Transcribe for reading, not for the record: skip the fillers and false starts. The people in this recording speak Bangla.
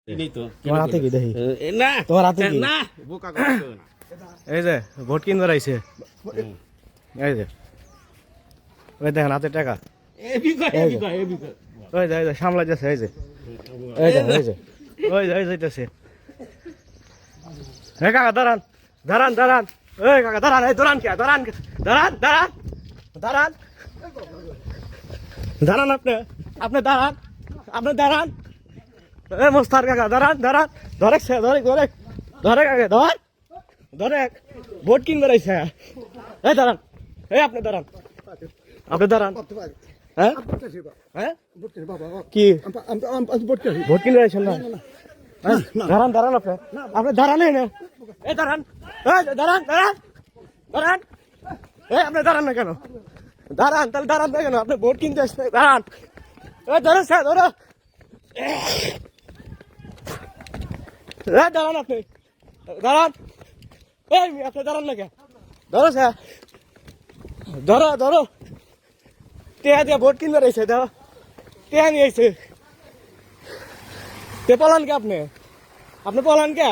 তোমার হাতে কি দেখি না তোমার হাতে কি না বোকা করছো না এই যে ভোট কিনবার আইছে এই যে ওই দেখেন হাতে টাকা ওই যে সামলা যাচ্ছে এই যে ওই যাইতেছে হ্যাঁ কাকা দাঁড়ান দাঁড়ান দাঁড়ান ওই কাকা দাঁড়ান এই দাঁড়ান কে দাঁড়ান দাঁড়ান দাঁড়ান দাঁড়ান দাঁড়ান আপনি দাঁড়ান আপনি দাঁড়ান এ মোস্তার কাকা দাঁড়ান দাঁড়ান ধরে ধরে ধরে ধরে কাকা ধর ধরে ভোট কিনবার আইছে এই দাঁড়ান এই আপনি দাঁড়ান হ্যাঁ হ্যাঁ কি ভোট কিনবার আইছেন না দাঁড়ান দাঁড়ান আপনি দাঁড়ান এই দাঁড়ান দাঁড়ান দাঁড়ান দাঁড়ান এই আপনি দাঁড়ান না কেন দাঁড়ান তাহলে দাঁড়ান না কেন আপনি ভোট কিনতে আসছেন দাঁড়ান ধরো স্যার ধরো দাঁড়ান আপনি দাঁড়ান এই আপনি দাঁড়ান না কেন ধরো স্যার ধরো ধরো টেহা দিয়ে ভোট কিনবার আইছে ধরো টেহা নিয়ে আইছে তে পলান কে আপনি পলান কে